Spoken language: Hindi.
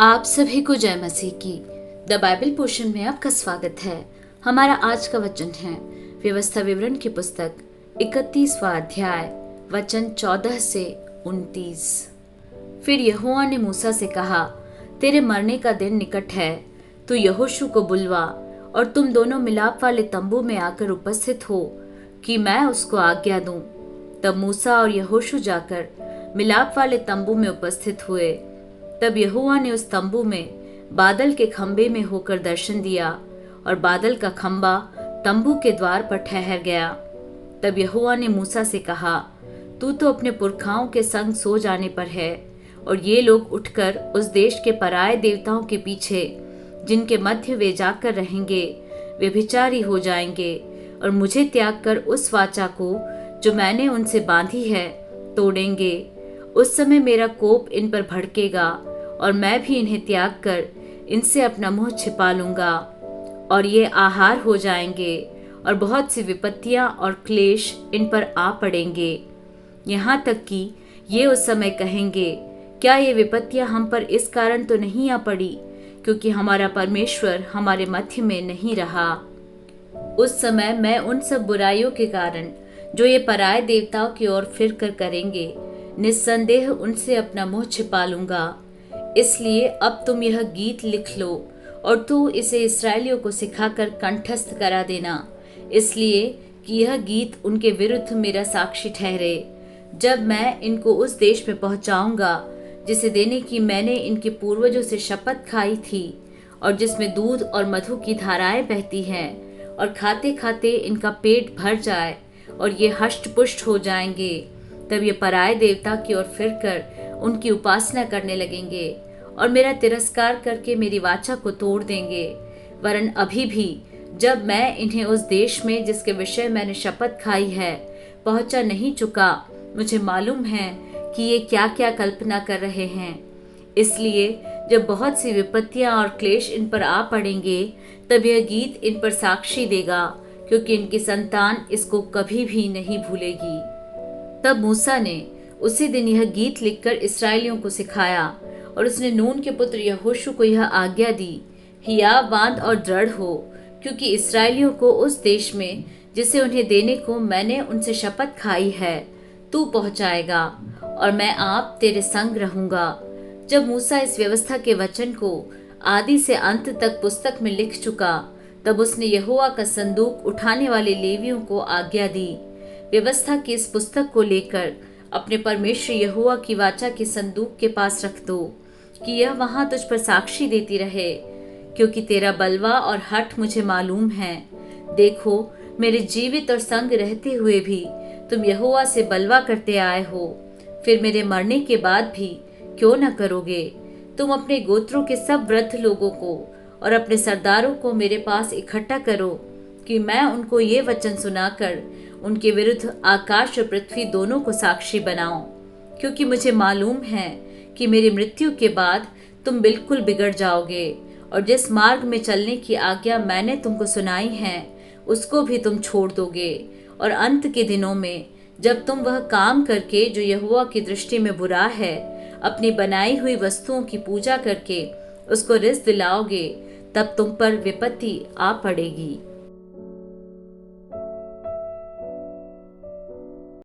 आप सभी को जय मसीह की। द बाइबल पोर्शन में आपका स्वागत है। हमारा आज का वचन है व्यवस्था विवरण की पुस्तक 31वां अध्याय वचन 14 से 29। फिर यहोवा ने मूसा से कहा, तेरे मरने का दिन निकट है। तू यहोशू को बुलवा और तुम दोनों मिलाप वाले तंबू में आकर उपस्थित हो कि मैं उसको आज्ञा दूं। तब मूसा और यहोशू जाकर मिलाप वाले तंबू में उपस्थित हुए। तब यहोवा ने उस तंबू में बादल के खंबे में होकर दर्शन दिया और बादल का खंबा तंबू के द्वार पर ठहर गया। तब यहोवा ने मूसा से कहा, तू तो अपने पुरखाओं के संग सो जाने पर है और ये लोग उठकर उस देश के पराये देवताओं के पीछे, जिनके मध्य वे जाकर रहेंगे, व्यभिचारी हो जाएंगे और मुझे त्याग कर उस वाचा को जो मैंने उनसे बांधी है तोड़ेंगे। उस समय मेरा कोप इन पर भड़केगा और मैं भी इन्हें त्याग कर इनसे अपना मुंह छिपा लूंगा और ये आहार हो जाएंगे और बहुत सी विपत्तियां और क्लेश इन पर आ पड़ेंगे। यहाँ तक कि ये उस समय कहेंगे, क्या ये विपत्तियां हम पर इस कारण तो नहीं आ पड़ी क्योंकि हमारा परमेश्वर हमारे मध्य में नहीं रहा। उस समय मैं उन सब बुराइयों के कारण जो ये पराये देवताओं की ओर फिर कर करेंगे, निस्संदेह उनसे अपना मुंह छिपा लूंगा। इसलिए अब तुम यह गीत लिख लो और तू इसे इस्राएलियों को सिखाकर कंठस्थ करा देना, इसलिए कि यह गीत उनके विरुद्ध मेरा साक्षी ठहरे। जब मैं इनको उस देश में पहुंचाऊंगा जिसे देने की मैंने इनके पूर्वजों से शपथ खाई थी और जिसमें दूध और मधु की धाराएं बहती हैं, और खाते खाते इनका पेट भर जाए और ये हष्ट पुष्ट हो जाएंगे, तब ये पराये देवता की ओर फिरकर उनकी उपासना करने लगेंगे और मेरा तिरस्कार करके मेरी वाचा को तोड़ देंगे। वरन अभी भी जब मैं इन्हें उस देश में जिसके विषय मैंने शपथ खाई है पहुंचा नहीं चुका, मुझे मालूम है कि ये क्या क्या कल्पना कर रहे हैं। इसलिए जब बहुत सी विपत्तियां और क्लेश इन पर आ पड़ेंगे, तब यह गीत इन पर साक्षी देगा, क्योंकि इनकी संतान इसको कभी भी नहीं भूलेगी। तब मूसा ने उसी दिन यह गीत लिखकर इस्राएलियों को सिखाया और उसने नून के पुत्र यहोशू को यह आज्ञा दी, हियावंत और दृढ़ हो, क्योंकि इस्राएलियों को उस देश में जिसे उन्हें देने को मैंने उनसे शपथ खाई है तू पहुंचाएगा और मैं आप तेरे संग रहूंगा। जब मूसा इस व्यवस्था के वचन को आदि से अंत तक पुस्तक में लिख चुका, तब उसने यहोवा का संदूक उठाने वाले लेवियों को आज्ञा दी, व्यवस्था की इस पुस्तक को लेकर अपने परमेश्वर यहोवा की वाचा के संदूक के पास रख दो कि यह वहां तुझ पर साक्षी देती रहे, क्योंकि तेरा बलवा और हठ मुझे मालूम है। देखो, मेरे जीवित और संग रहते हुए भी तुम यहोवा से बलवा करते आए हो, फिर मेरे मरने के बाद भी क्यों न करोगे। तुम अपने गोत्रों के सब वृद्ध लोगों को और अपने सरदारों को मेरे पास इकट्ठा करो कि मैं उनको ये वचन सुनाकर उनके विरुद्ध आकाश और पृथ्वी दोनों को साक्षी बनाऊं, क्योंकि मुझे मालूम है कि मेरी मृत्यु के बाद तुम बिल्कुल बिगड़ जाओगे और जिस मार्ग में चलने की आज्ञा मैंने तुमको सुनाई है उसको भी तुम छोड़ दोगे। और अंत के दिनों में जब तुम वह काम करके जो यहोवा की दृष्टि में बुरा है, अपनी बनाई हुई वस्तुओं की पूजा करके उसको रिस दिलाओगे, तब तुम पर विपत्ति आ पड़ेगी।